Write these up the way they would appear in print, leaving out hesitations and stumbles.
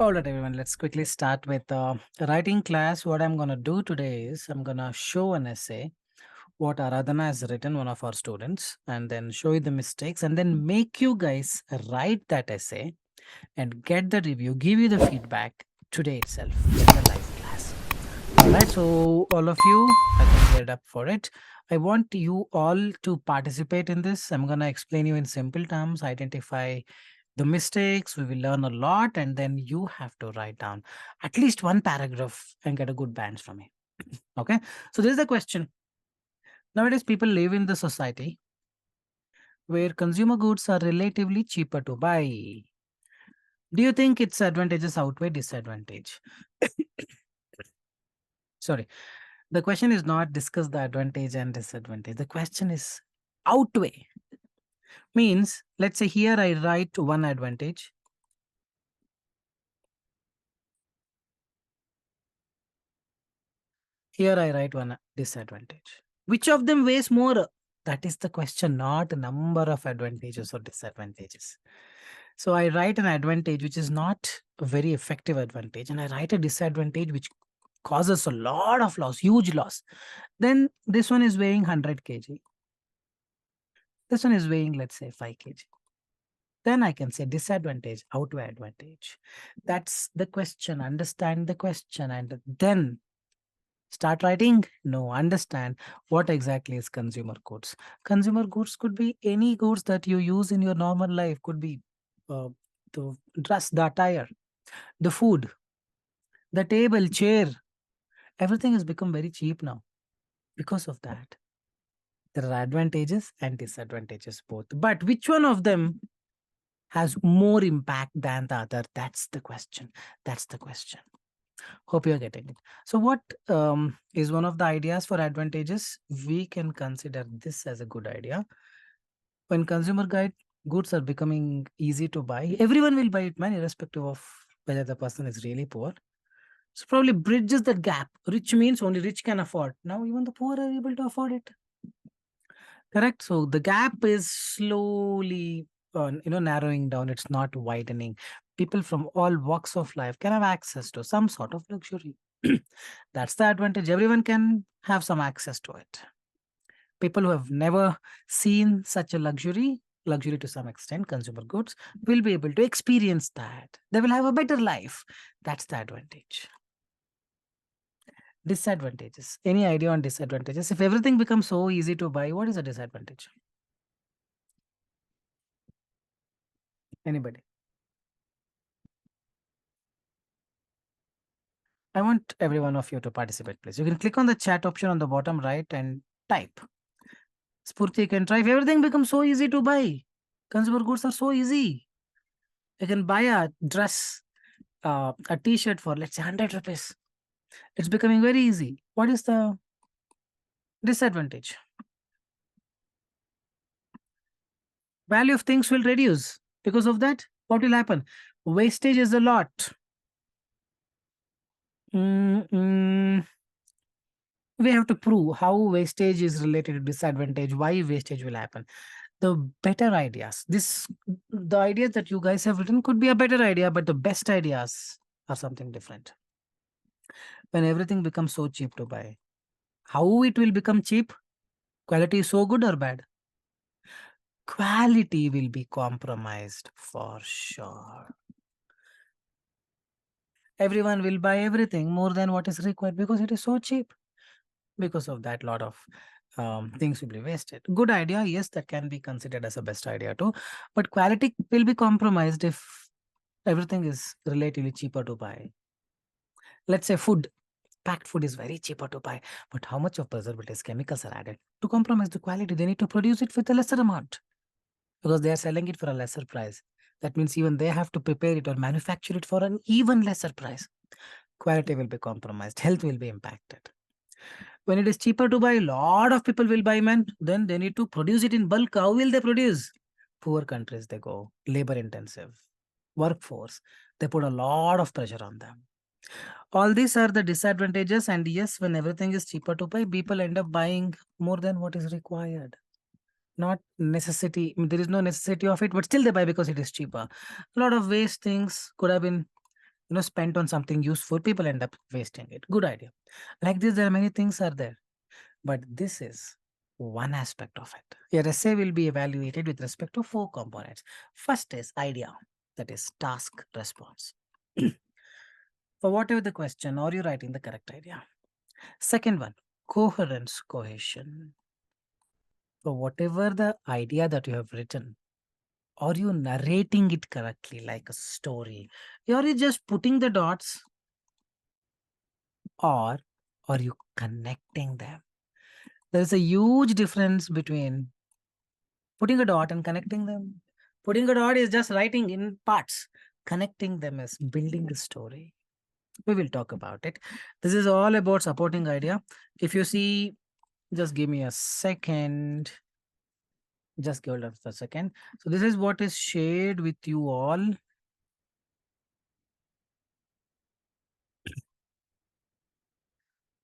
All right, everyone, let's quickly start with writing class. What I'm going to do today is I'm going to show an essay, what Aradhana has written, one of our students, and then show you the mistakes and then make you guys write that essay and get the review, give you the feedback today itself in the live class. All right, so all of you, I think geared up for it. I want you all to participate in this. I'm going to explain you in simple terms, identify the mistakes. We will learn a lot, and then you have to write down at least one paragraph and get a good bands from me. Okay, so this is the question. Nowadays people live in the society where consumer goods are relatively cheaper to buy. Do you think its advantages outweigh disadvantage? Sorry, the question is not discuss the advantage and disadvantage. The question is outweigh. Means, let's say here I write one advantage. Here I write one disadvantage. Which of them weighs more? That is the question, not number of advantages or disadvantages. So I write an advantage which is not a very effective advantage, and I write a disadvantage which causes a lot of loss, huge loss. Then this one is weighing 100 kg. This one is weighing, let's say, 5 kg. Then I can say disadvantage outweigh advantage. That's the question. Understand the question and then start writing. No, understand what exactly is consumer goods. Consumer goods could be any goods that you use in your normal life. Could be uh, the dress, the attire, the food, the table, chair. Everything has become very cheap now. Because of that, there are advantages and disadvantages both. But which one of them has more impact than the other? That's the question. That's the question. Hope you're getting it. So what is one of the ideas for advantages? We can consider this as a good idea. When consumer guide goods are becoming easy to buy, everyone will buy it, man, irrespective of whether the person is really poor. So probably bridges that gap. Rich means only rich can afford. Now even the poor are able to afford it. Correct. So the gap is slowly, narrowing down. It's not widening. People from all walks of life can have access to some sort of luxury. That's the advantage. Everyone can have some access to it. People who have never seen such a luxury to some extent, consumer goods, will be able to experience that. They will have a better life. That's the advantage. Disadvantages. Any idea on disadvantages? If everything becomes so easy to buy, what is a disadvantage? Anybody? I want every one of you to participate, please. You can click on the chat option on the bottom right and type. Spurti can try. If everything becomes so easy to buy, consumer goods are so easy. You can buy a dress, a t-shirt for, let's say, 100 rupees. It's becoming very easy. What is the disadvantage? Value of things will reduce. Because of that, what will happen? Wastage is a lot. We have to prove how wastage is related to disadvantage, why wastage will happen. The better ideas, the ideas that you guys have written could be a better idea, but the best ideas are something different. When everything becomes so cheap to buy, how it will become cheap? Quality is so good or bad? Quality will be compromised for sure. Everyone will buy everything more than what is required because it is so cheap. Because of that, lot of things will be wasted. Good idea, yes, that can be considered as a best idea too, but quality will be compromised if everything is relatively cheaper to buy. Let's say food, packed food is very cheaper to buy, but how much of preservatives, chemicals are added to compromise the quality? They need to produce it with a lesser amount because they are selling it for a lesser price. That means even they have to prepare it or manufacture it for an even lesser price. Quality will be compromised, health will be impacted. When it is cheaper to buy, a lot of people will buy, man. Then they need to produce it in bulk. How will they produce? Poor countries, they go labor intensive. Workforce, they put a lot of pressure on them. All these are the disadvantages. And yes, when everything is cheaper to buy, people end up buying more than what is required. Not necessity. I mean, there is no necessity of it, but still they buy because it is cheaper. A lot of waste things could have been spent on something useful, people end up wasting it. Good idea. Like this, there are many things are there, but this is one aspect of it. Your essay will be evaluated with respect to 4 components. First is idea, that is task response. For whatever the question, are you writing the correct idea? Second one, coherence, cohesion. For whatever the idea that you have written, are you narrating it correctly like a story? Are you just putting the dots, or are you connecting them? There is a huge difference between putting a dot and connecting them. Putting a dot is just writing in parts. Connecting them is building the story. We will talk about it. This is all about supporting idea. If you see, just give me a second. Just hold on for a second. So this is what is shared with you all.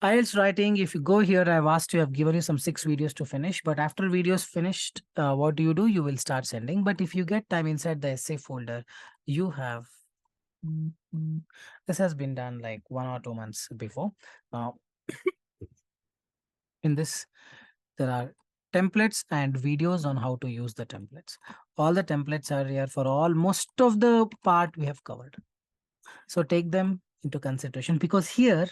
IELTS writing, if you go here, I've asked you, I've given you some 6 videos to finish, but after videos finished, what do? You will start sending. But if you get time inside the essay folder, you have, this has been done like 1 or 2 months before. Uh, in this, there are templates and videos on how to use the templates. All the templates are here for all, most of the part we have covered. So take them into consideration, because here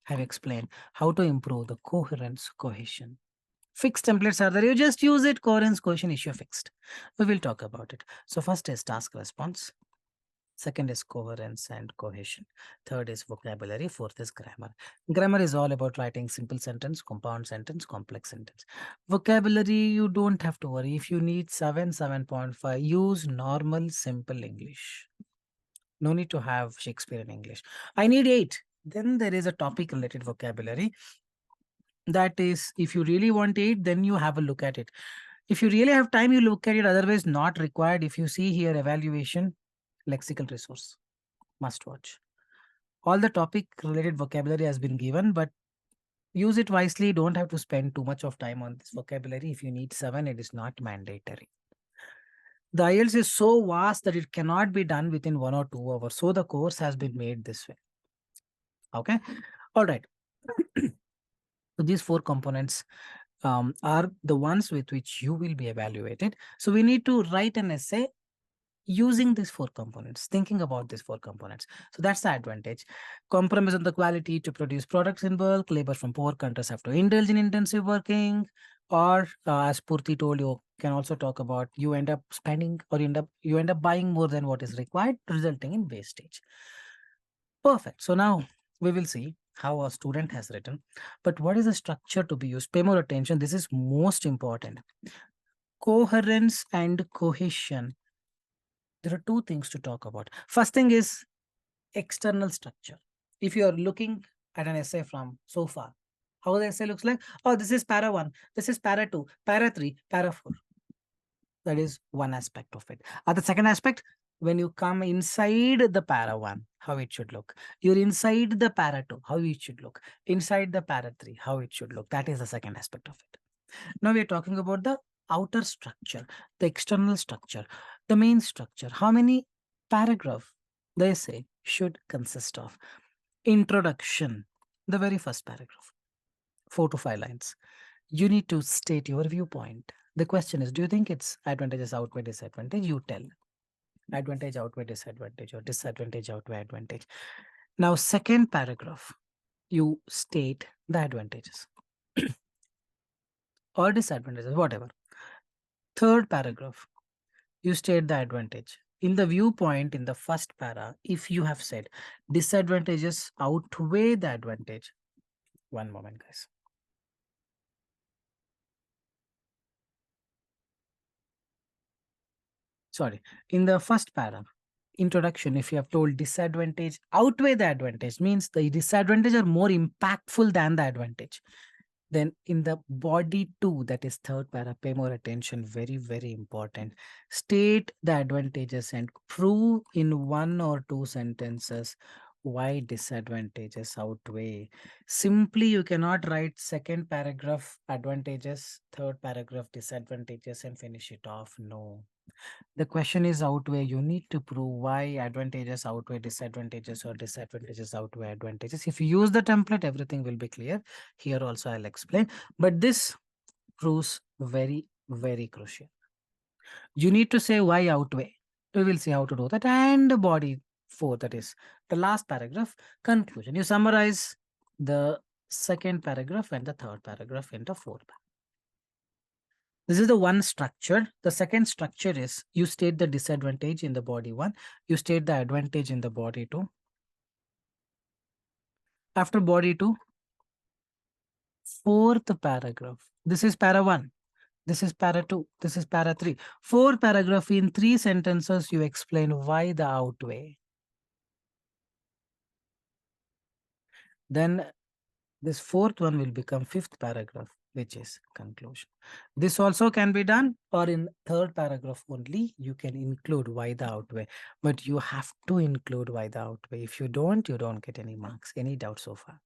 I've explained how to improve the coherence, cohesion. Fixed templates are there. You just use it. Coherence, cohesion, issue fixed. We will talk about it. So first is task response. Second is coherence and cohesion. Third is vocabulary. Fourth is grammar. Grammar is all about writing simple sentence, compound sentence, complex sentence. Vocabulary, you don't have to worry. If you need 7, 7.5, use normal, simple English. No need to have Shakespeare in English. I need 8. Then there is a topic related vocabulary. That is, if you really want 8, then you have a look at it. If you really have time, you look at it. Otherwise, not required. If you see here, evaluation, lexical resource, must watch. All the topic related vocabulary has been given, but use it wisely. Don't have to spend too much of time on this vocabulary. If you need 7, it is not mandatory. The IELTS is so vast that it cannot be done within 1 or 2 hours. So the course has been made this way. Okay. All right. So these 4 components are the ones with which you will be evaluated. So we need to write an essay using these 4 components, thinking about these 4 components. So that's the advantage. Compromise on the quality to produce products in bulk. Labor from poor countries have to indulge in intensive working. Or as Purti told you, can also talk about you end up spending, or you end up buying more than what is required, resulting in wastage. Perfect. So now we will see how a student has written. But what is the structure to be used? Pay more attention. This is most important. Coherence and cohesion. There are 2 things to talk about. First thing is external structure. If you are looking at an essay from so far, how the essay looks like? Oh, this is para 1, this is para 2, para 3, para 4. That is one aspect of it. The second aspect, when you come inside the para 1, how it should look. You're inside the para 2, how it should look. Inside the para 3, how it should look. That is the second aspect of it. Now we are talking about the outer structure, the external structure, the main structure. How many paragraph the essay should consist of? Introduction, the very first paragraph, 4 to 5 lines. You need to state your viewpoint. The question is, do you think it's advantages outweigh disadvantage? You tell. Advantage outweigh disadvantage, or disadvantage outweigh advantage. Now, second paragraph, you state the advantages or disadvantages, whatever. Third paragraph, you state the advantage. In the viewpoint, in the first para, if you have said disadvantages outweigh the advantage, one moment, guys. Sorry, in the first para, introduction, if you have told disadvantage outweigh the advantage, means the disadvantage are more impactful than the advantage. Then in the body 2, that is third para, pay more attention, very, very important. State the advantages and prove in 1 or 2 sentences why disadvantages outweigh. Simply, you cannot write second paragraph advantages, third paragraph disadvantages and finish it off. No. The question is outweigh. You need to prove why advantages outweigh disadvantages or disadvantages outweigh advantages. If you use the template, everything will be clear. Here also I'll explain. But this proves very, very crucial. You need to say why outweigh. We will see how to do that. And body 4, that is the last paragraph, conclusion. You summarize the second paragraph and the third paragraph into 4. This is the one structure. The second structure is you state the disadvantage in the body 1. You state the advantage in the body 2. After body 2, fourth paragraph. This is para 1. This is para 2. This is para 3. 4 paragraph in 3 sentences you explain why the outweigh. Then this fourth one will become 5th paragraph, which is conclusion. This also can be done, or in 3rd paragraph only, you can include why the outweigh. But you have to include why the outweigh. If you don't get any marks. Any doubts so far?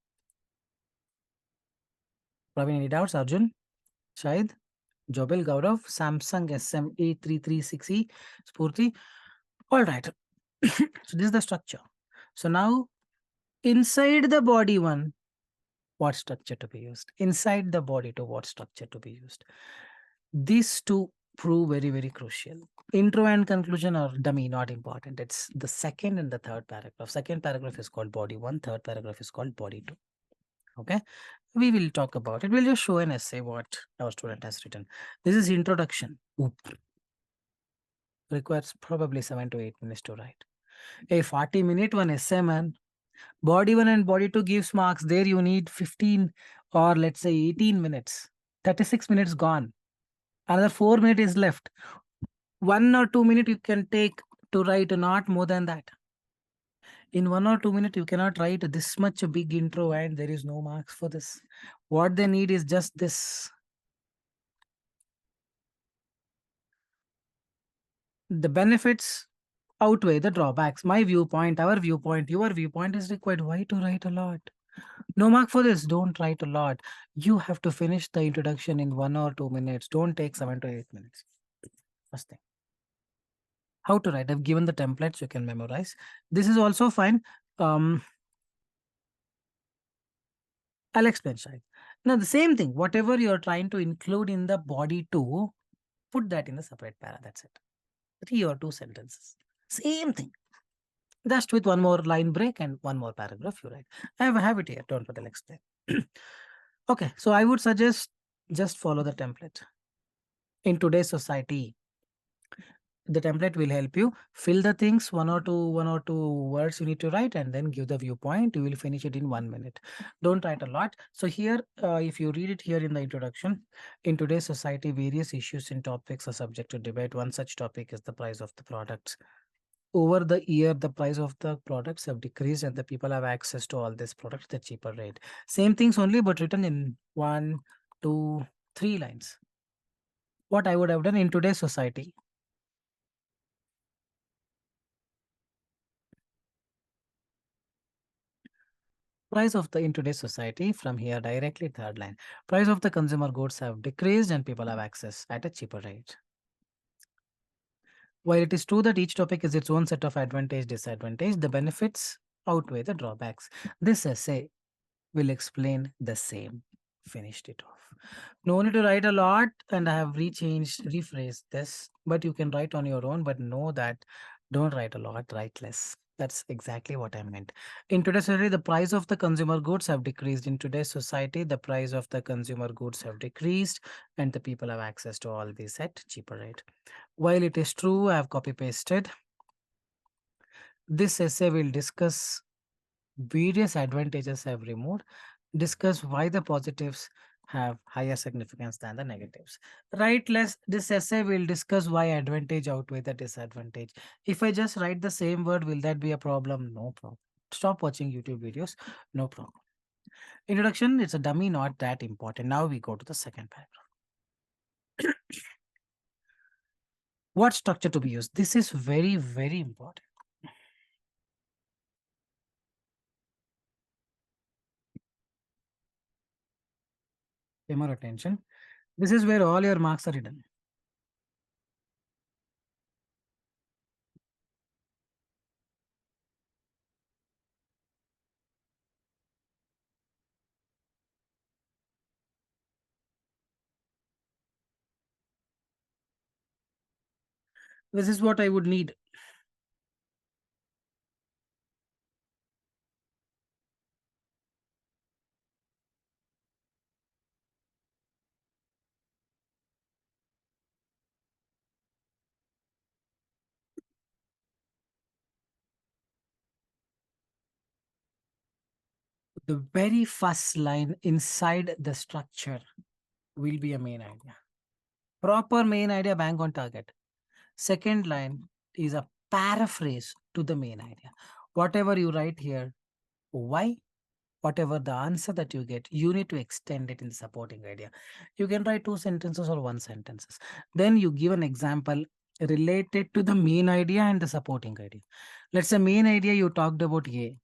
Praveen, any doubts? Arjun? Shahid? Jobel, Gaurav? Samsung SM8336E? Spurti? All right. So this is the structure. So now, inside the body 1, what structure to be used? Inside the body 2, what structure to be used? These two prove very, very crucial. Intro and conclusion are dummy, not important. It's the second and the third paragraph. Second paragraph is called body 1. Third paragraph is called body 2. Okay. We will talk about it. We'll just show an essay what our student has written. This is introduction. Oop. Requires probably 7 to 8 minutes to write. A 40-minute one essay, man. Body 1 and body 2 gives marks. There you need 15 or let's say 18 minutes. 36 minutes gone. Another 4 minutes is left. 1 or 2 minutes you can take to write, not more than that. In 1 or 2 minutes, you cannot write this much a big intro and there is no marks for this. What they need is just this. The benefits outweigh the drawbacks. My viewpoint, our viewpoint, your viewpoint is required. Why to write a lot? No mark for this. Don't write a lot. You have to finish the introduction in 1 or 2 minutes. Don't take 7 to 8 minutes. First thing. How to write? I've given the templates you can memorize. This is also fine. I'll explain, Shahid. Now, the same thing, whatever you're trying to include in the body 2, put that in a separate para. That's it. 3 or 2 sentences. Same thing. Just with one more line break and one more paragraph you write. I have it here. Don't worry, I'll explain. Okay, so I would suggest just follow the template. In today's society, the template will help you fill the things, one or two words you need to write, and then give the viewpoint. You will finish it in 1 minute. Don't write a lot. So here, if you read it here in the introduction, in today's society, various issues and topics are subject to debate. One such topic is the price of the products. Over the year, the price of the products have decreased and the people have access to all these products at cheaper rate. Same things only, but written in 1, 2, 3 lines. What I would have done in today's society. Price of the in today's society, from here directly 3rd line. Price of the consumer goods have decreased and people have access at a cheaper rate. While it is true that each topic is its own set of advantage, disadvantage, the benefits outweigh the drawbacks. This essay will explain the same. Finished it off. No need to write a lot, and I have rephrased this, but you can write on your own, but know that don't write a lot, write less. That's exactly what I meant. In today's society, the price of the consumer goods have decreased. In today's society, the price of the consumer goods have decreased and the people have access to all these at cheaper rate. While it is true, I have copy pasted. This essay will discuss various advantages I have removed, discuss why the positives have higher significance than the negatives. Write less. This essay will discuss why advantage outweigh the disadvantage. If I just write the same word, will that be a problem? No problem. Stop watching YouTube videos. No problem. Introduction, it's a dummy, not that important. Now we go to the second paragraph. What structure to be used? This is very, very important. Pay more attention. This is where all your marks are hidden. This is what I would need. The very first line inside the structure will be a main idea. Proper main idea, bang on target. Second line is a paraphrase to the main idea. Whatever you write here, why, whatever the answer that you get, you need to extend it in the supporting idea. You can write 2 sentences or 1 sentences. Then you give an example related to the main idea and the supporting idea. Let's say main idea you talked about A.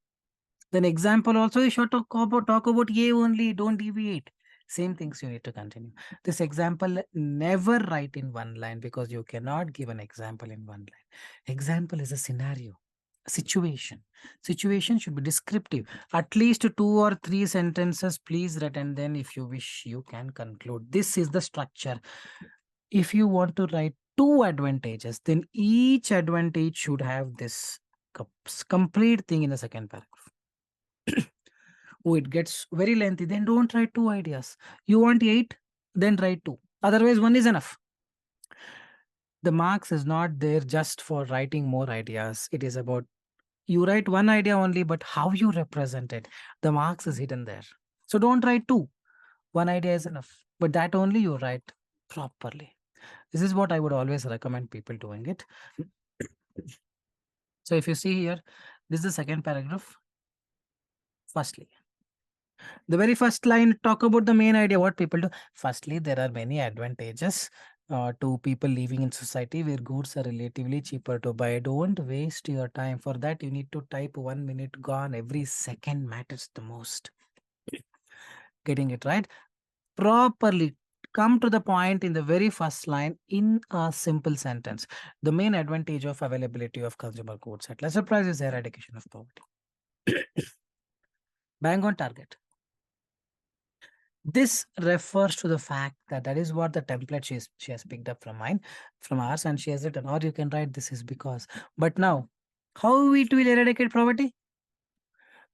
Then example also you should talk about A only, don't deviate. Same things you need to continue. This example never write in one line because you cannot give an example in one line. Example is a scenario, a situation. Situation should be descriptive. At least 2 or 3 sentences, please write, and then if you wish, you can conclude. This is the structure. If you want to write 2 advantages, then each advantage should have this complete thing in the second paragraph. Oh, it gets very lengthy, then don't write 2 ideas. You want 8, then write 2. Otherwise, 1 is enough. The marks is not there just for writing more ideas. It is about you write 1 idea only, but how you represent it. The marks is hidden there. So don't write 2. 1 idea is enough. But that only you write properly. This is what I would always recommend people doing it. So if you see here, this is the second paragraph. Firstly, the very first line talk about the main idea, what people do. Firstly, there are many advantages to people living in society where goods are relatively cheaper to buy. Don't waste your time. For that, you need to type 1 minute gone. Every second matters the most. Getting it right? Properly come to the point in the very first line in a simple sentence. The main advantage of availability of consumer goods at lesser price is eradication of poverty. Bang on target. This refers to the fact that that is what the template she has picked up from mine, from ours, and she has written, or you can write this is because. But now, how it will eradicate poverty?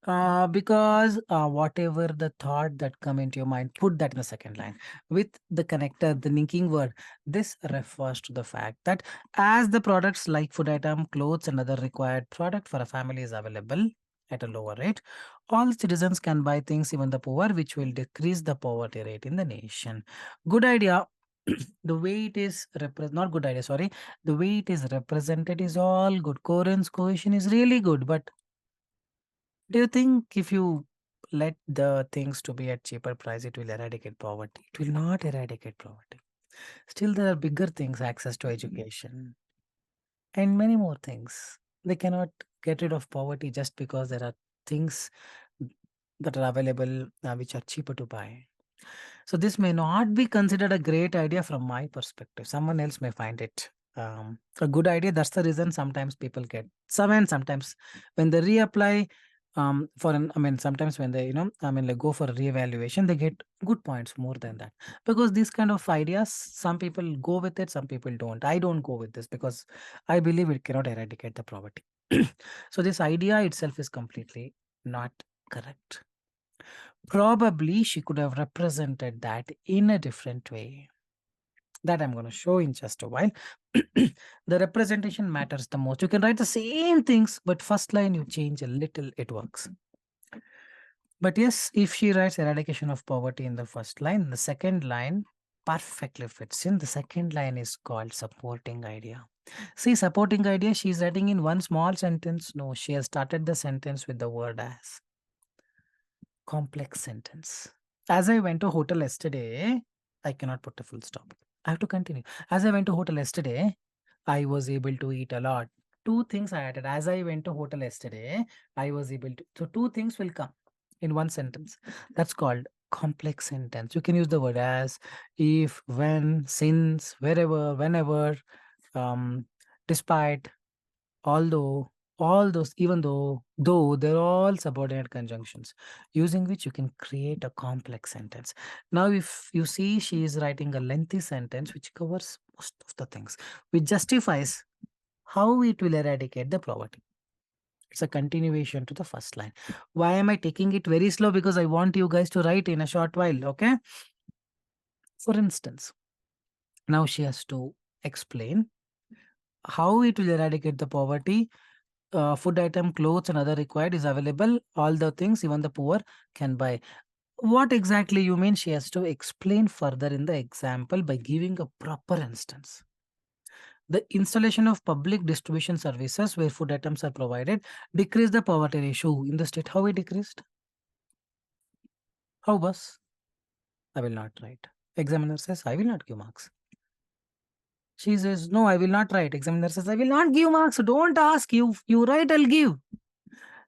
Because whatever the thought that come into your mind, put that in the second line with the connector, the linking word. This refers to the fact that as the products like food item, clothes, and other required product for a family is available at a lower rate, all citizens can buy things, even the poor, which will decrease the poverty rate in the nation. Good idea. The way it is not good idea, sorry. The way it is represented is all good. Coherence, cohesion is really good, but do you think if you let the things to be at cheaper price, it will eradicate poverty? It will not eradicate poverty. Still, there are bigger things, access to education and many more things. They cannot get rid of poverty just because there are things that are available which are cheaper to buy. So this may not be considered a great idea from my perspective. Someone else may find it a good idea. That's the reason sometimes people get some, and sometimes when they reapply for an, I mean, sometimes when they, like go for a reevaluation, they get good points more than that. Because these kind of ideas, some people go with it, some people don't. I don't go with this because I believe it cannot eradicate the poverty. So this idea itself is completely not correct. Probably she could have represented that in a different way. That I'm going to show in just a while. The representation matters the most. You can write the same things, but first line you change a little, it works. But yes, if she writes eradication of poverty in the first line, the second line perfectly fits in. The second line is called supporting idea. See, supporting idea, she's writing in one small sentence. No, she has started the sentence with the word as. Complex sentence. As I went to hotel yesterday, I cannot put a full stop. I have to continue. As I went to hotel yesterday, I was able to eat a lot. 2 things I added. As I went to hotel yesterday, I was able to. So 2 things will come in one sentence. That's called complex sentence. You can use the word as, if, when, since, wherever, whenever, despite, although, All those, even though they're all subordinate conjunctions, using which you can create a complex sentence. Now, if you see, she is writing a lengthy sentence which covers most of the things, which justifies how it will eradicate the poverty. It's a continuation to the first line. Why am I taking it very slow? Because I want you guys to write in a short while, okay? For instance, now she has to explain how it will eradicate the poverty. Food item, clothes, and other required is available. All the things even the poor can buy. What exactly you mean? She has to explain further in the example by giving a proper instance. The installation of public distribution services where food items are provided decrease the poverty ratio in the state. How it decreased? How, boss? I will not write. Examiner says, I will not give marks. She says, no, I will not write. Examiner says, I will not give marks. Don't ask. You write, I'll give.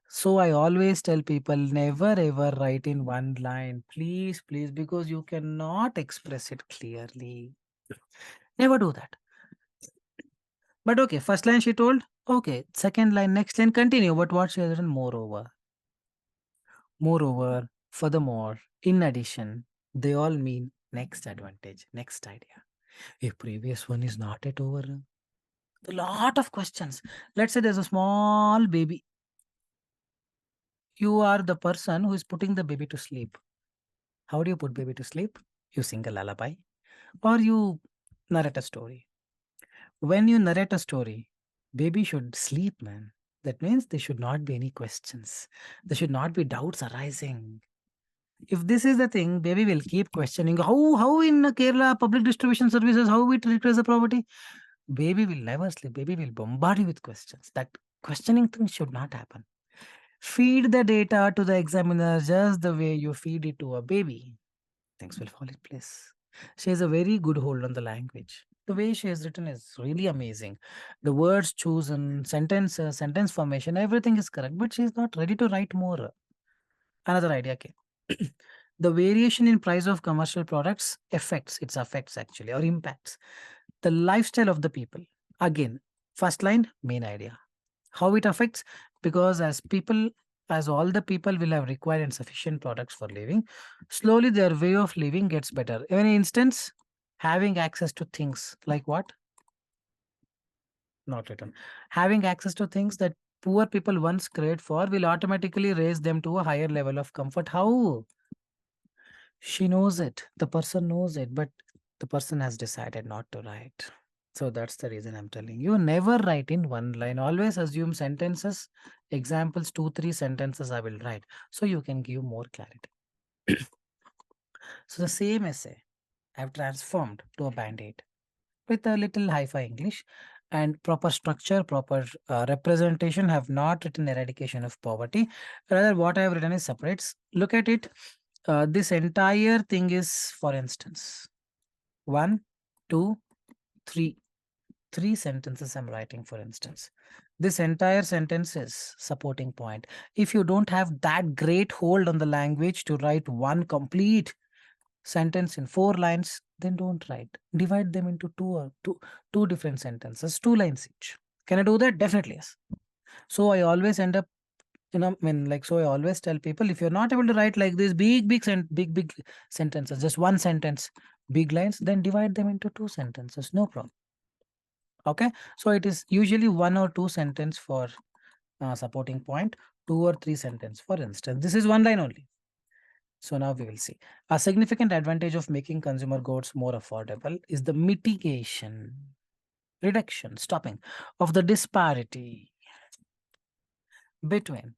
So I always tell people, never ever write in one line. Please, please, because you cannot express it clearly. Never do that. But okay, first line she told. Okay, second line, next line, continue. But what she has written, moreover. Moreover, furthermore, in addition, they all mean next advantage, next idea. If previous one is not yet over, a lot of questions. Let's say there's a small baby. You are the person who is putting the baby to sleep. How do you put baby to sleep? You sing a lullaby or you narrate a story. When you narrate a story, baby should sleep, man. That means there should not be any questions. There should not be doubts arising. If this is the thing, baby will keep questioning how in Kerala public distribution services, how we treat as a property. Baby will never sleep. Baby will bombard you with questions. That questioning thing should not happen. Feed the data to the examiner just the way you feed it to a baby. Things will fall in place. She has a very good hold on the language. The way she has written is really amazing. The words chosen, sentences, sentence formation, everything is correct, but she is not ready to write more. Another idea came. The variation in price of commercial products affects, its affects actually, or impacts the lifestyle of the people. Again, first line, main idea. How it affects? Because as all the people will have required and sufficient products for living, slowly their way of living gets better. In instance, having access to things like what? Not written. Having access to things that poor people once craved for will automatically raise them to a higher level of comfort. How? She knows it. The person knows it, but the person has decided not to write. So that's the reason I'm telling you. Never write in one line. Always assume sentences, examples, 2, 3 sentences I will write. So you can give more clarity. So the same essay I've transformed to a band-aid with a little hi-fi English and proper structure, proper representation. Have not written eradication of poverty. Rather, what I have written is separates. Look at it. This entire thing is, for instance, 1, 2, 3. 3 sentences I'm writing, for instance. This entire sentence is supporting point. If you don't have that great hold on the language to write one complete sentence in 4 lines, then don't write. Divide them into two different sentences, 2 lines each. Can I do that? Definitely yes. So I always end up, so I always tell people, if you're not able to write like this big sentences, just one sentence, big lines, then divide them into 2 sentences. No problem. Okay, so it is usually 1 or 2 sentence for supporting point, 2 or 3 sentence for instance. This is one line only. So now we will see. A significant advantage of making consumer goods more affordable is the mitigation, reduction, stopping of the disparity between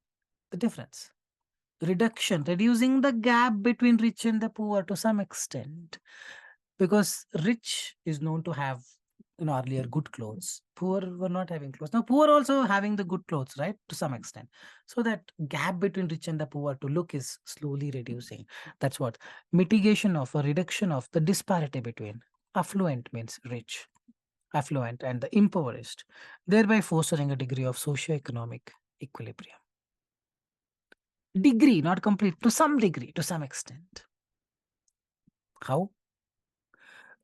the difference. Reducing the gap between rich and the poor to some extent. Because rich is known to have earlier good clothes, poor were not having clothes. Now poor also having the good clothes, right, to some extent. So that gap between rich and the poor to look is slowly reducing. That's what mitigation of a reduction of the disparity between affluent means rich, affluent, and the impoverished, thereby fostering a degree of socio-economic equilibrium. Degree, not complete, to some degree, to some extent. How?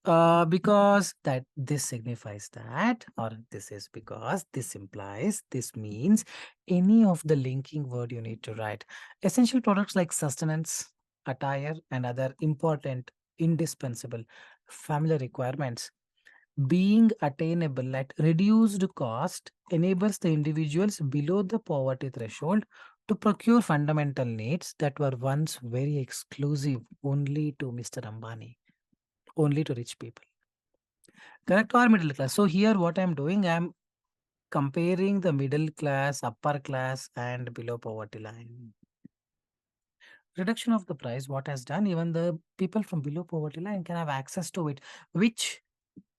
Because that this signifies that, or this is because this implies, this means any of the linking word you need to write. Essential products like sustenance, attire, and other important, indispensable family requirements being attainable at reduced cost enables the individuals below the poverty threshold to procure fundamental needs that were once very exclusive only to Mr. Ambani, only to rich people. Correct, or middle class. So here what I'm doing, I'm comparing the middle class, upper class, and below poverty line. Reduction of the price, what has done, even the people from below poverty line can have access to it, which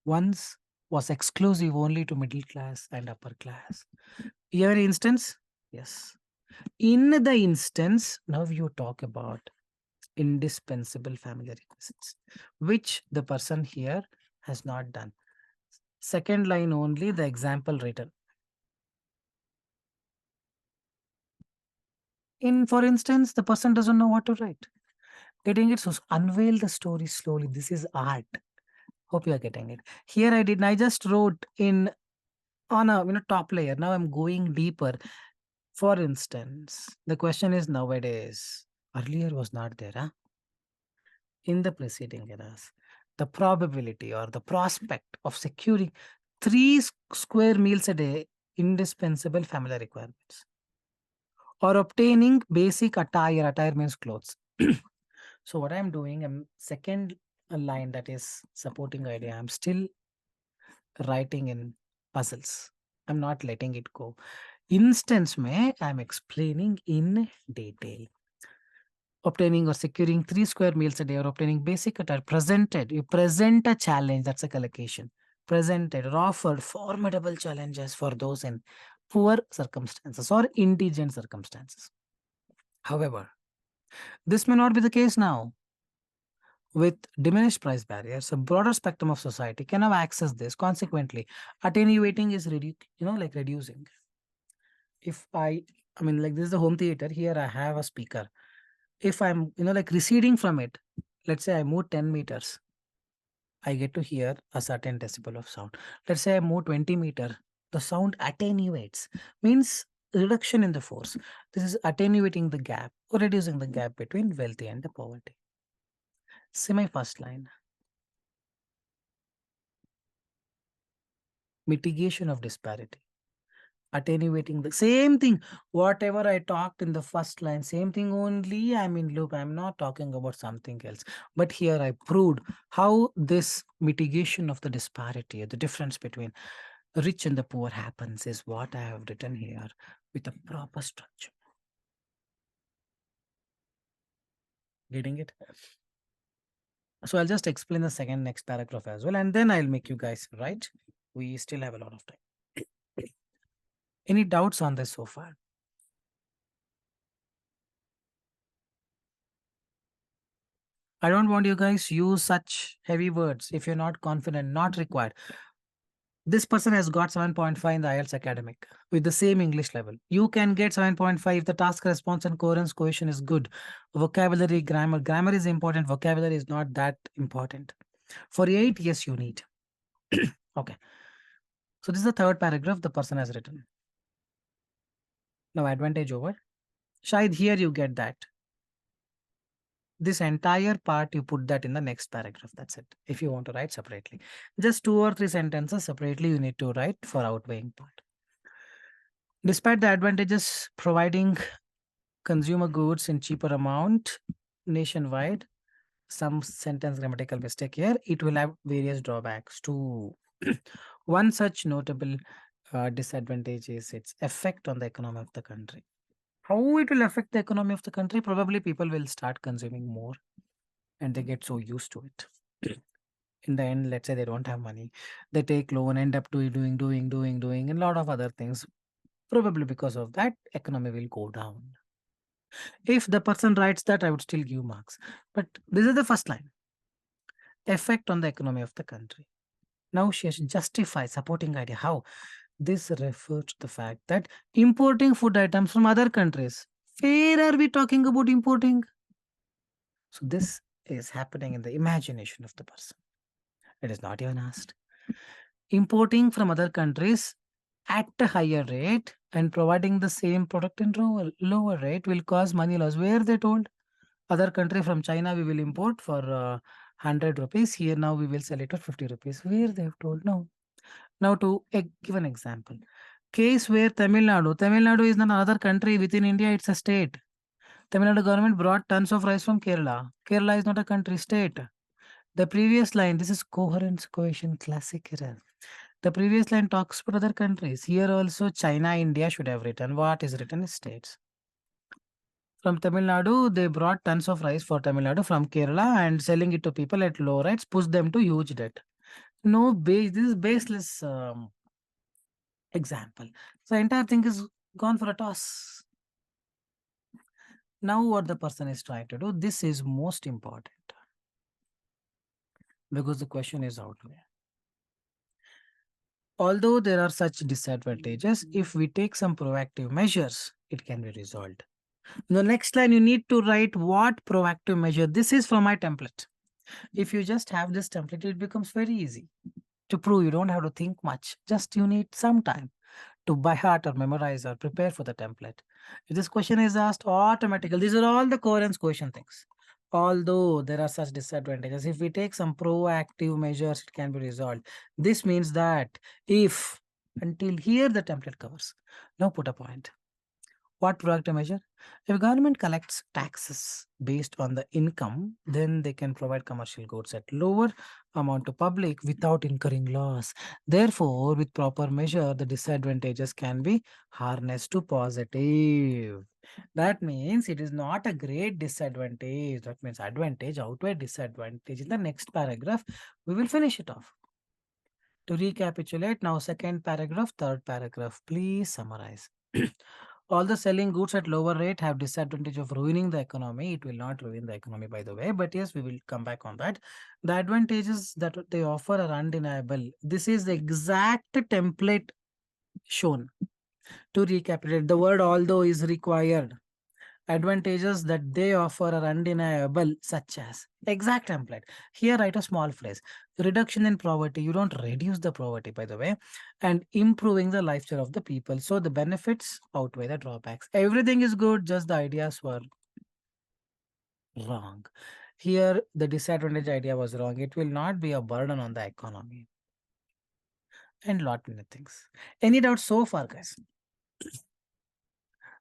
once was exclusive only to middle class and upper class. Here instance, yes. In the instance, now you talk about indispensable family requisites, which the person here has not done. Second line only, the example written. For instance, the person doesn't know what to write. Getting it? So unveil the story slowly. This is art. Hope you are getting it. Here I just wrote in on a top layer. Now I'm going deeper. For instance, the question is nowadays. Earlier was not there, huh? In the preceding eras, the probability or the prospect of securing three square meals a day, indispensable family requirements, or obtaining basic attire. Attire means clothes. So what I'm doing, I'm second line that is supporting idea. I'm still writing in puzzles. I'm not letting it go. Instance mein, I'm explaining in detail. Obtaining or securing 3 square meals a day or obtaining basic attire presented. You present a challenge, that's a collocation. Presented or offered formidable challenges for those in poor circumstances or indigent circumstances. However, this may not be the case now. With diminished price barriers, a broader spectrum of society can have access this. Consequently, attenuating is reducing. If I mean, like this is the home theater. Here I have a speaker. If I'm receding from it, let's say I move 10 meters, I get to hear a certain decibel of sound. Let's say I move 20 meter, the sound attenuates, means reduction in the force. This is attenuating the gap or reducing the gap between wealthy and the poverty. Semi first line. Mitigation of disparity. Attenuating the same thing. Whatever I talked in the first line, same thing only. I mean, look, I'm not talking about something else. But here I proved how this mitigation of the disparity, the difference between rich and the poor happens is what I have written here with a proper structure. Getting it? So I'll just explain the next paragraph as well, and then I'll make you guys write. We still have a lot of time. Any doubts on this so far? I don't want you guys use such heavy words if you're not confident, not required. This person has got 7.5 in the IELTS academic with the same English level. You can get 7.5 if the task response and coherence cohesion is good. Vocabulary, grammar. Grammar is important. Vocabulary is not that important. For 8, yes, you need. Okay. So this is the third paragraph the person has written. Now advantage over. Shayad, here you get that. This entire part, you put that in the next paragraph. That's it. If you want to write separately. Just 2 or 3 sentences separately you need to write for outweighing part. Despite the advantages providing consumer goods in cheaper amount nationwide, some sentence grammatical mistake here, it will have various drawbacks too. One such notable disadvantage is its effect on the economy of the country. How it will affect the economy of the country? Probably people will start consuming more and they get so used to it. In the end, let's say they don't have money, they take loan, end up doing, and a lot of other things. Probably because of that, economy will go down. If the person writes that, I would still give marks. But this is the first line. Effect on the economy of the country. Now she has justified supporting idea. How? This refers to the fact that importing food items from other countries. Where are we talking about importing? So this is happening in the imagination of the person. It is not even asked. Importing from other countries at a higher rate and providing the same product in lower rate will cause money loss. Where they told other country from China we will import for 100 rupees. Here now we will sell it for 50 rupees. Where they have told no. Now to give an example. Case where Tamil Nadu is not another country within India, it's a state. Tamil Nadu government brought tons of rice from Kerala. Kerala is not a country, state. The previous line, this is coherence, cohesion, classic error. The previous line talks about other countries. Here also China, India should have written. What is written is states. From Tamil Nadu, they brought tons of rice for Tamil Nadu from Kerala and selling it to people at low rates, pushed them to huge debt. No base, this is baseless example. So entire thing is gone for a toss. Now what the person is trying to do, this is most important because the question is outweigh. Although there are such disadvantages, if we take some proactive measures, it can be resolved. In the next line, you need to write what proactive measure. This is from my template. If you just have this template, it becomes very easy to prove. You don't have to think much. Just you need some time to by heart or memorize or prepare for the template. If this question is asked automatically, these are all the coherence question things. Although there are such disadvantages, if we take some proactive measures, it can be resolved. This means that if until here the template covers. Now put a point. What proactive measure? If government collects taxes based on the income, then they can provide commercial goods at lower amount to public without incurring loss. Therefore, with proper measure, the disadvantages can be harnessed to positive. That means it is not a great disadvantage. That means advantage outweigh disadvantage. In the next paragraph, we will finish it off. To recapitulate, now second paragraph, third paragraph, please summarize. All the selling goods at lower rate have disadvantage of ruining the economy. It will not ruin the economy, by the way, but yes, we will come back on that. The advantages that they offer are undeniable. This is the exact template shown. To recapitulate, the word although is required. Advantages that they offer are undeniable, such as exact template. Here, write a small phrase. Reduction in poverty. You don't reduce the poverty, by the way, and improving the lifestyle of the people. So the benefits outweigh the drawbacks. Everything is good, just the ideas were wrong. Here, the disadvantage idea was wrong. It will not be a burden on the economy. And lot many things. Any doubts so far, guys?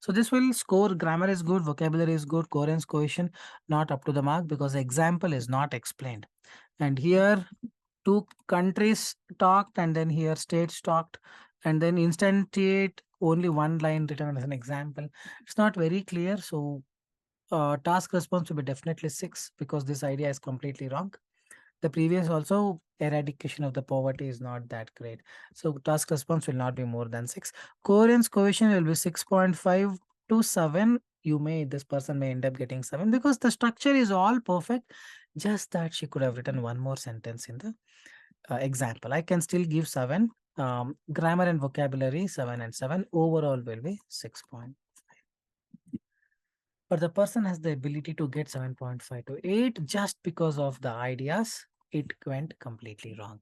So this will score. Grammar is good, vocabulary is good, coherence, cohesion not up to the mark because example is not explained. And here two countries talked and then here states talked and then instantiate only one line written as an example. It's not very clear. So task response will be definitely 6 because this idea is completely wrong. The previous also eradication of the poverty is not that great. So task response will not be more than 6. Coherence cohesion will be 6.5 to 7. This person may end up getting 7 because the structure is all perfect. Just that she could have written one more sentence in the example. I can still give 7. Grammar and vocabulary 7 and 7. Overall will be 6.5. But the person has the ability to get 7.5 to 8 just because of the ideas. It went completely wrong.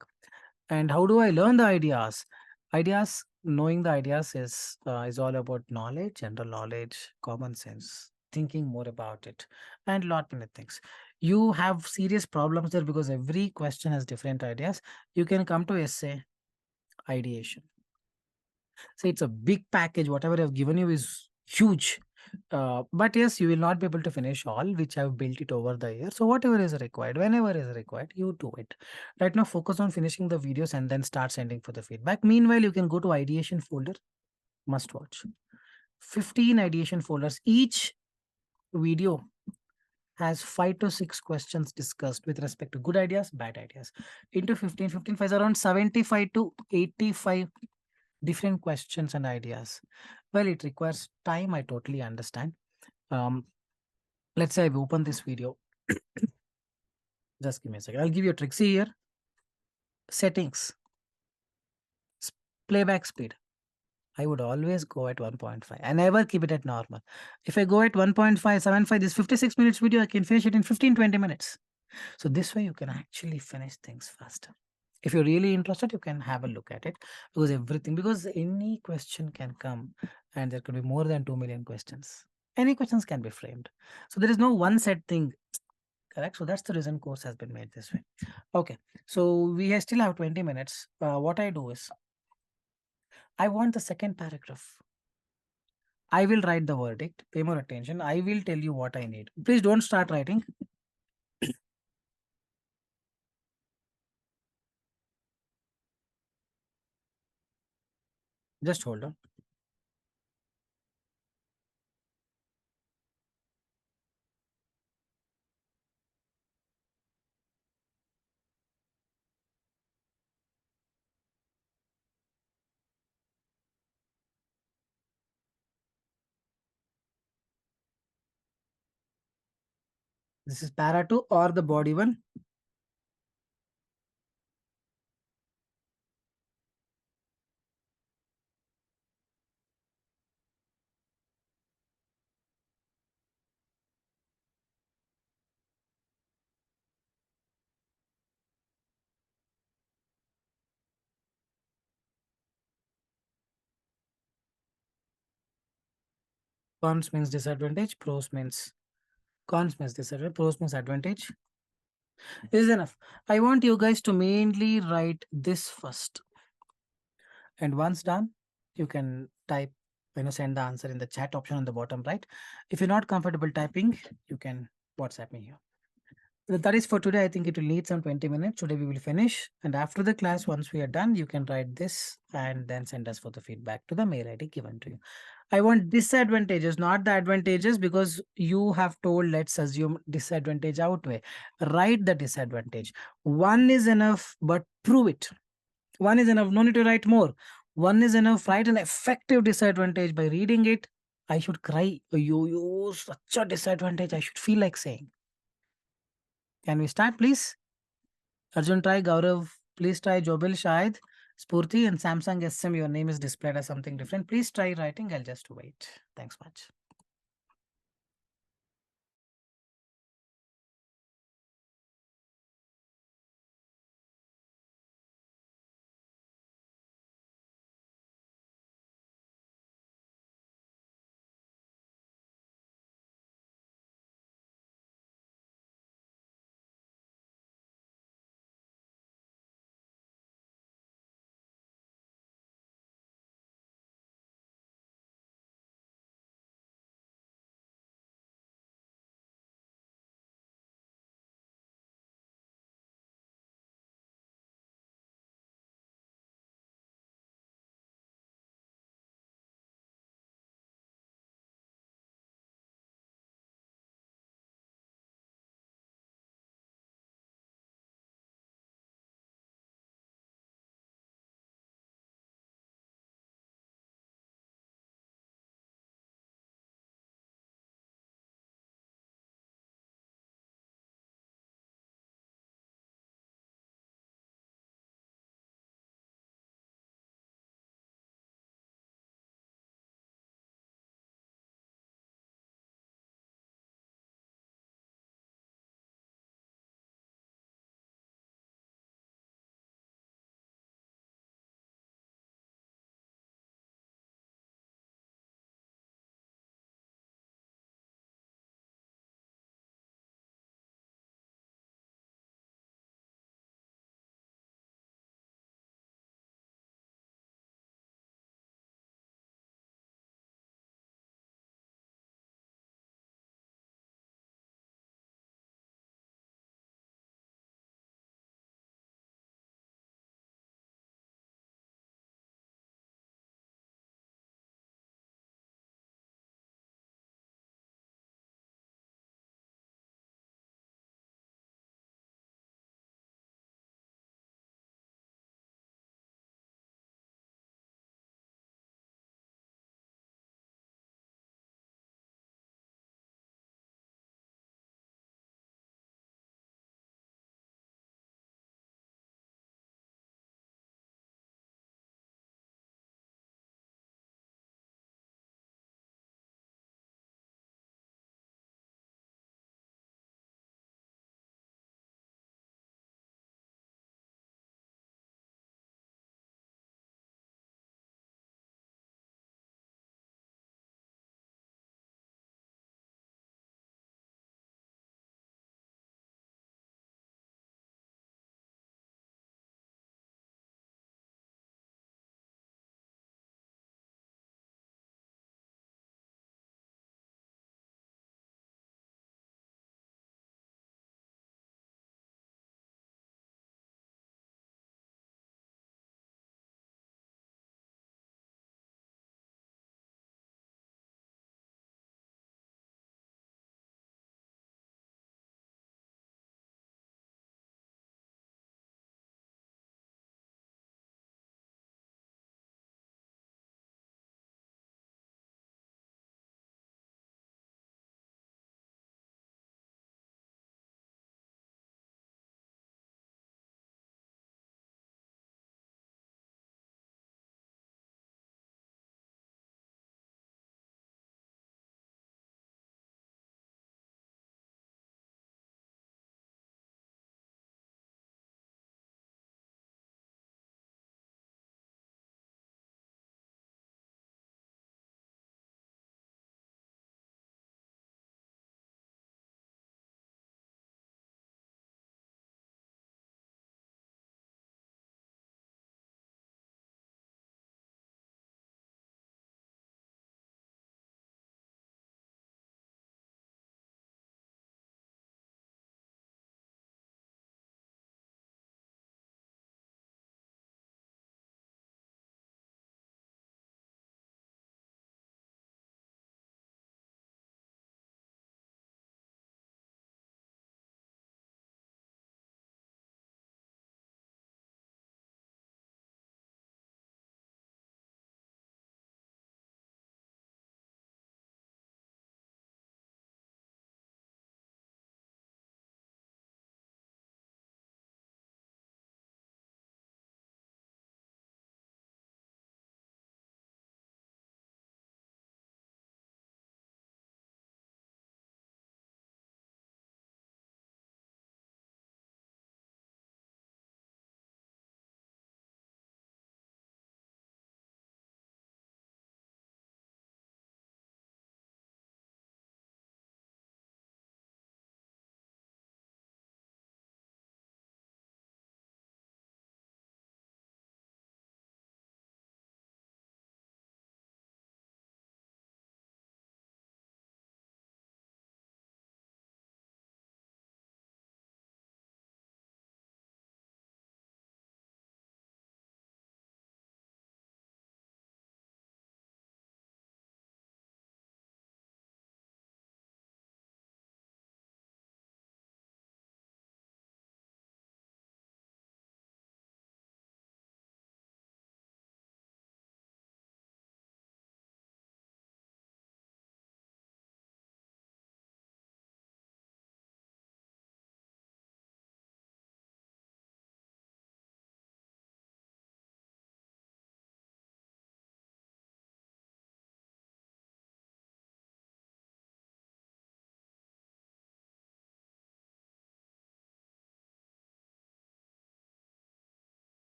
And how do I learn the ideas? Knowing the ideas is all about knowledge, general knowledge, common sense, thinking more about it, and lot many things. You have serious problems there because every question has different ideas. You can come to essay, ideation. So it's a big package. Whatever I've given you is huge. But yes, you will not be able to finish all, which I've built it over the year. So whatever is required, whenever is required, you do it. Right now, focus on finishing the videos and then start sending for the feedback. Meanwhile, you can go to ideation folder, must watch. 15 ideation folders. Each video has 5 to 6 questions discussed with respect to good ideas, bad ideas. Into 15, 15 5 around 75 to 85 different questions and ideas. Well, it requires time. I totally understand. Let's say I've opened this video. Just give me a second. I'll give you a trick. See here. Settings. Playback speed. I would always go at 1.5. I never keep it at normal. If I go at 1.575, this 56 minutes video, I can finish it in 15, 20 minutes. So this way you can actually finish things faster. If you're really interested, you can have a look at it, because any question can come, and there could be more than 2 million questions. Any questions can be framed. So there is no one set thing, correct? So that's the reason course has been made this way. Okay, so still have 20 minutes. What I do is, I want the second paragraph. I will write the verdict. Pay more attention. I will tell you what I need. Please don't start writing. Just hold on. This is para 2 or the body one. Cons means disadvantage. Pros means disadvantage. Pros means advantage. This is enough. I want you guys to mainly write this first. And once done, you can type, send the answer in the chat option on the bottom right. If you're not comfortable typing, you can WhatsApp me here. That is for today. I think it will need some 20 minutes. Today we will finish. And after the class, once we are done, you can write this and then send us for the feedback to the mail ID given to you. I want disadvantages, not the advantages, because you have told, let's assume disadvantage outweigh. Write the disadvantage. One is enough, but prove it. One is enough. No need to write more. One is enough. Write an effective disadvantage. By reading it, I should cry. You, such a disadvantage. I should feel like saying. Can we start, please? Arjun, try. Gaurav, please try. Jobil, Shahid, Spurti, and Samsung SM. Your name is displayed as something different. Please try writing. I'll just wait. Thanks much.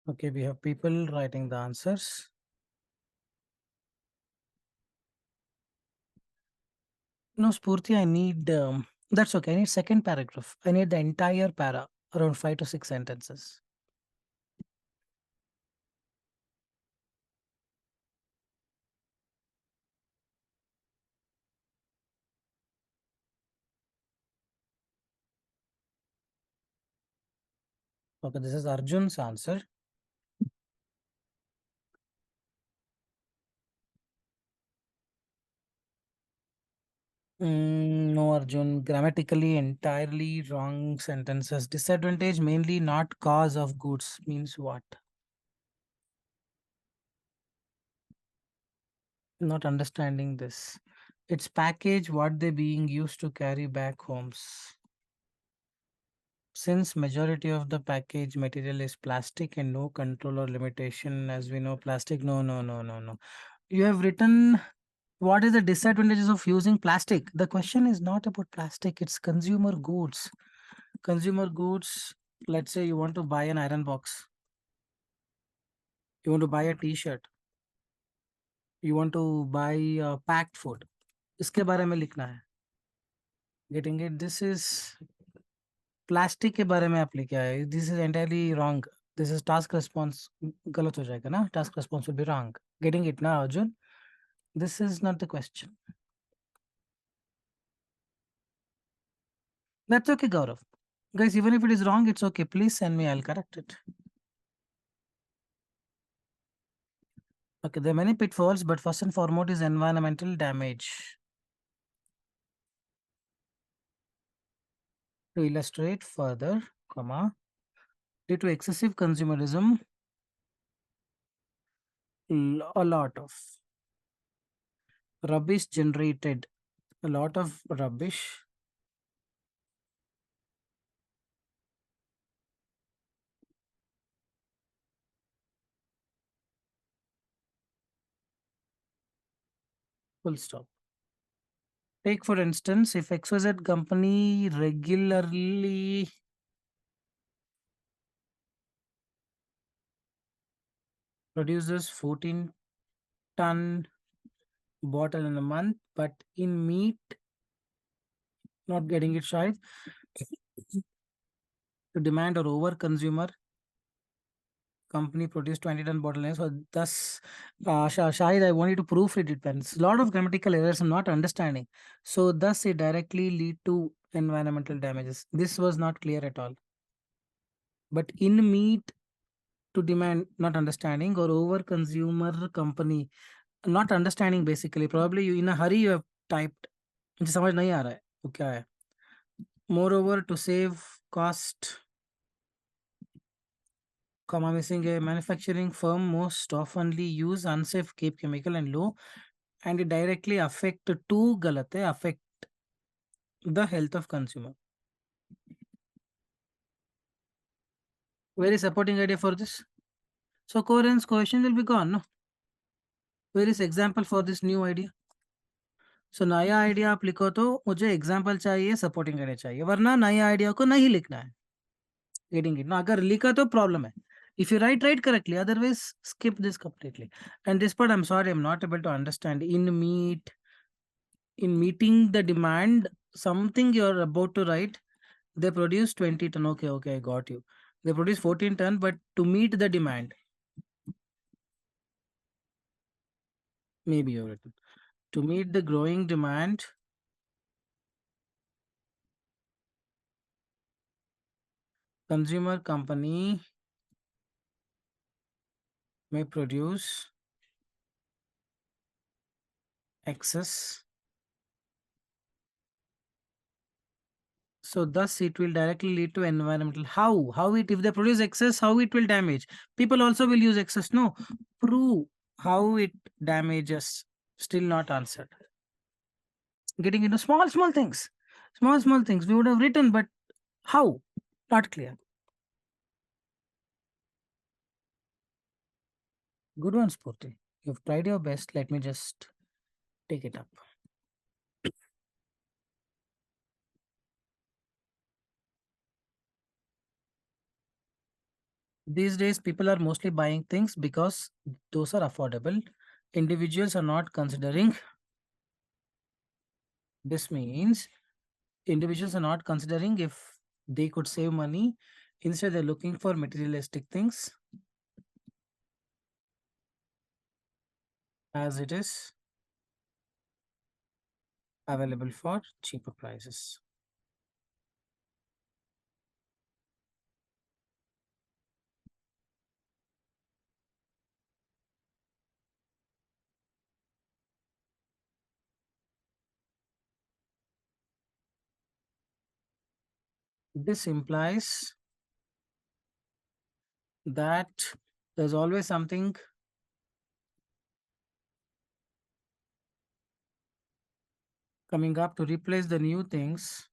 Okay, we have people writing the answers. No, Spurti, I need, that's okay. I need second paragraph. I need the entire para, around 5 to 6 sentences. Okay, this is Arjun's answer. No, Arjun. Grammatically, entirely wrong sentences. Disadvantage mainly not cause of goods means what? Not understanding this. It's package what they being used to carry back homes. Since majority of the package material is plastic and no control or limitation, as we know, plastic. No, no, no, no, no. You have written what is the disadvantages of using plastic. The question is not about plastic. It's consumer goods. Consumer goods. Let's say you want to buy an iron box. You want to buy a T-shirt. You want to buy packed food. इसके बारे में लिखना है. Getting it? This is plastic के बारे में आप लिखे आए. This is entirely wrong. This is task response. गलत हो जाएगा ना. Task response will be wrong. Getting it ना Arjun? This is not the question. That's okay Gaurav. Guys, even if it is wrong, it's okay. Please send me. I'll correct it. Okay, there are many pitfalls, but first and foremost is environmental damage. To illustrate further, comma, due to excessive consumerism, a lot of rubbish generated. A lot of rubbish full stop. Take for instance, if XYZ company regularly produces 14-ton bottle in a month, but in meat, not getting it right, to demand or over consumer, company produce 20-ton bottle. So thus, Shahid, I want you to proofread it. It's a lot of grammatical errors I'm not understanding. So thus it directly lead to environmental damages. This was not clear at all. But in meat to demand, not understanding, or over consumer company, not understanding basically. Probably you in a hurry you have typed. मुझे समझ नहीं आ रहा है वो क्या है. Moreover, to save cost, comma missing, a manufacturing firm most oftenly use unsafe cape chemical and low, and it directly affect to गलत है, affect the health of consumer. Very supporting idea for this. So coherence cohesion will be gone. No? Where is example for this new idea? सो नया idea आप लिखो तो मुझे example चाहिए, supporting idea चाहिए, वरना नए आइडिया को नहीं लिखना है. गेटिंग इट ना? अगर लिखा तो प्रॉब्लम है. If you write correctly, otherwise skip this completely. And this part, I'm sorry, I'm not able to understand. In meeting the demand, something you're about to write, they produce 20 ton. Okay, okay, I got you. They produce 14 ton, but to meet the demand, maybe you're written. To meet the growing demand, consumer company may produce excess. So thus it will directly lead to environmental. How it, if they produce excess, how it will damage? People also will use excess. No, prove how it damages. Still not answered. Getting into small things. Small things. We would have written, but how? Not clear. Good one, Spurti. You've tried your best. Let me just take it up. These days, people are mostly buying things because those are affordable. Individuals are not considering. This means individuals are not considering if they could save money. Instead, they're looking for materialistic things as it is available for cheaper prices. This implies that there's always something coming up to replace the new things,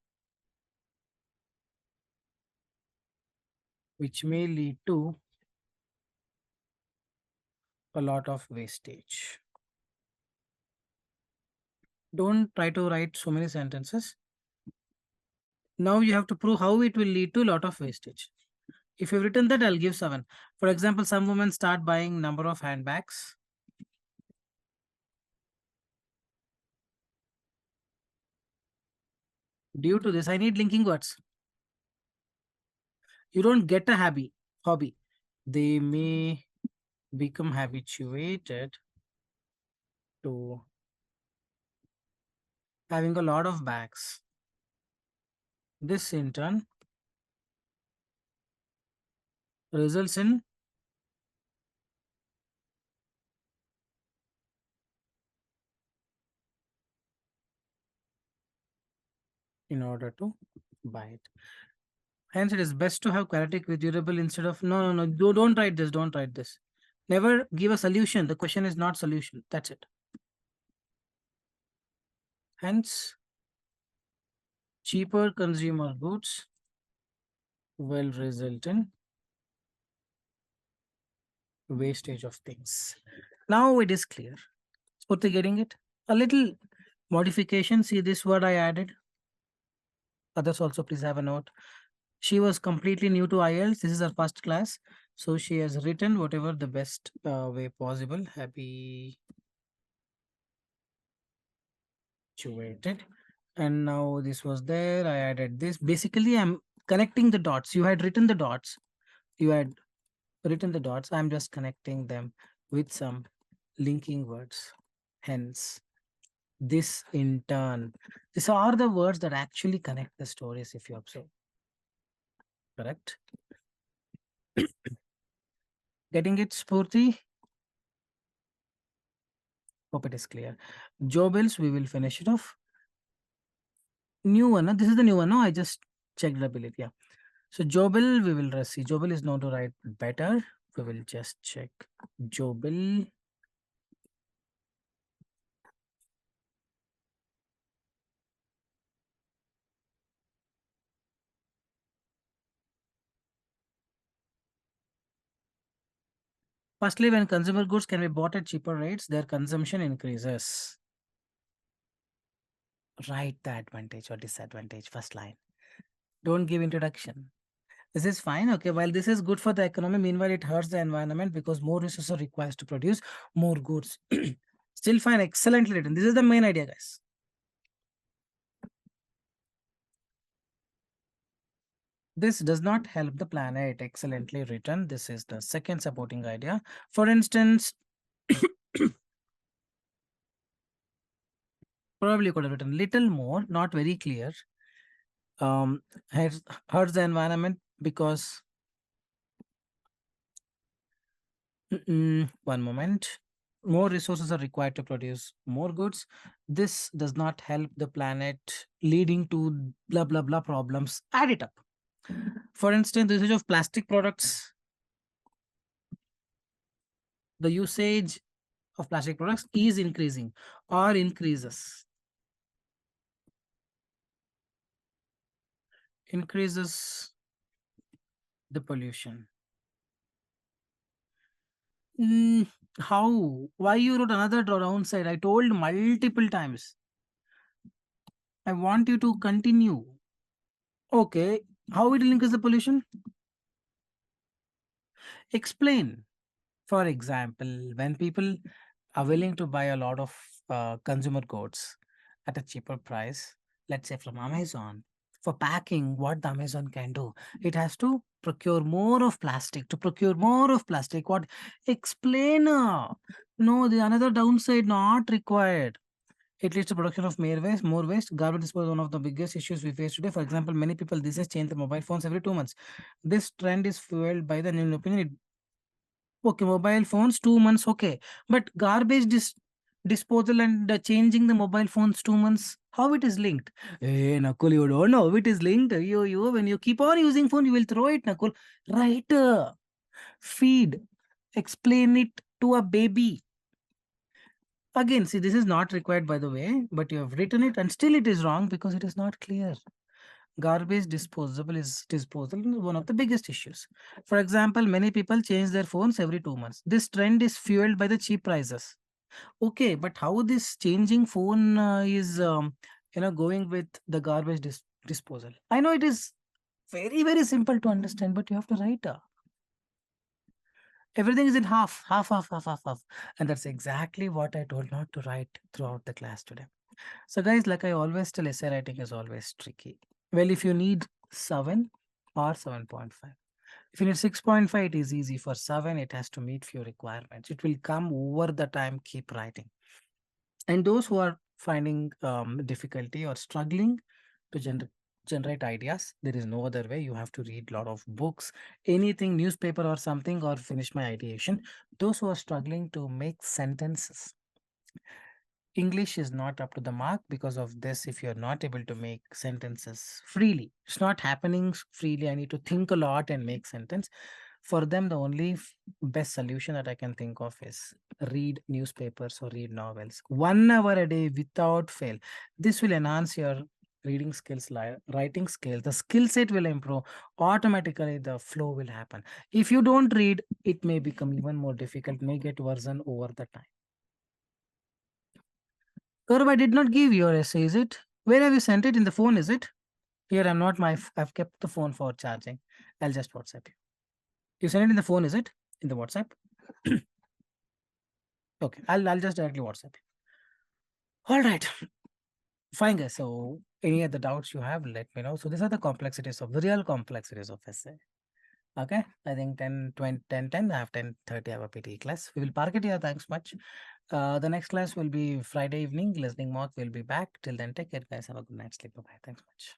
which may lead to a lot of wastage. Don't try to write so many sentences. Now you have to prove how it will lead to a lot of wastage. If you've written that, I'll give 7. For example, some women start buying number of handbags. Due to this, I need linking words. You don't get a hobby. They may become habituated to having a lot of bags. This in turn results in order to buy it. Hence, it is best to have quadratic with durable instead of no. Don't write this. Don't write this. Never give a solution. The question is not solution. That's it. Hence, cheaper consumer goods will result in wastage of things. Now it is clear. Spurti getting it? A little modification. See this word I added. Others also please have a note. She was completely new to IELTS. This is her first class. So she has written whatever the best way possible. Habituated. And now this was there. I added this. Basically, I'm connecting the dots. You had written the dots. You had written the dots. I'm just connecting them with some linking words. Hence, this in turn. These are the words that actually connect the stories if you observe. Correct? Getting it, Spurti? Hope it is clear. Jobels, we will finish it off. New one. This is the new one. No, I just checked the ability. Yeah. So Jobel, we will see. Jobel is known to write better. We will just check. Jobel. Firstly, when consumer goods can be bought at cheaper rates, their consumption increases. Write the advantage or disadvantage. First line. Don't give introduction. This is fine. Okay. While this is good for the economy, meanwhile, it hurts the environment because more resources are required to produce more goods. Still fine. Excellently written. This is the main idea, guys. This does not help the planet. Excellently written. This is the second supporting idea. For instance, probably could have written little more, not very clear. Hurts, hurts the environment because one moment. More resources are required to produce more goods. This does not help the planet, leading to blah blah blah problems. Add it up. For instance, the usage of plastic products, the usage of plastic products is increasing or increases. Increases the pollution. How? Why you wrote another downside? I told multiple times. I want you to continue. Okay. How it will increase the pollution? Explain. For example, when people are willing to buy a lot of consumer goods at a cheaper price, let's say from Amazon, for packing, what the Amazon can do, it has to procure more of plastic. To procure more of plastic, what? Explain. No, the another downside not required. It leads to production of more waste. Garbage disposal is one of the biggest issues we face today. For example, many people these days change their mobile phones every 2 months. This trend is fueled by the new opinion. Okay, mobile phones 2 months, okay, but garbage disposal and changing the mobile phones 2 months, how it is linked? Hey, Nakul, you don't know how it is linked. You when you keep on using phone, you will throw it, Nakul. Right? Feed, explain it to a baby. Again, see, this is not required by the way, but you have written it and still it is wrong because it is not clear. Garbage disposal is one of the biggest issues. For example, many people change their phones every 2 months. This trend is fueled by the cheap prices. Okay, but how this changing phone is going with the garbage disposal? I know it is very simple to understand, but you have to write. Everything is in half, and that's exactly what I told not to write throughout the class today. So, guys, like I always tell, essay writing is always tricky. Well, if you need 7 or 7.5, if you need 6.5, it is easy. For 7, it has to meet few requirements. It will come over the time, keep writing. And those who are finding difficulty or struggling to generate ideas, there is no other way. You have to read a lot of books, anything, newspaper or something, or finish my ideation. Those who are struggling to make sentences, English is not up to the mark because of this. If you're not able to make sentences freely, it's not happening freely. I need to think a lot and make sentence. For them, the only best solution that I can think of is read newspapers or read novels 1 hour a day without fail. This will enhance your reading skills, writing skills. The skill set will improve automatically. The flow will happen. If you don't read, it may become even more difficult, may get worsen over the time. Gaurav, I did not give your essay, is it? Where have you sent it? In the phone, is it? Here, I'm not my. I've kept the phone for charging. I'll just WhatsApp you. You sent it in the phone, is it? In the WhatsApp? Okay, I'll just directly WhatsApp you. All right, fine, guys. So, any other doubts you have, let me know. So, these are the complexities of the real complexities of essay. Okay, I think 10, 20, 10, 10. I have 10:30. I have a PT class. We will park it here. Thanks much. The next class will be Friday evening. Listening mock will be back. Till then, take care, guys. Have a good night's sleep. Bye bye. Thanks much.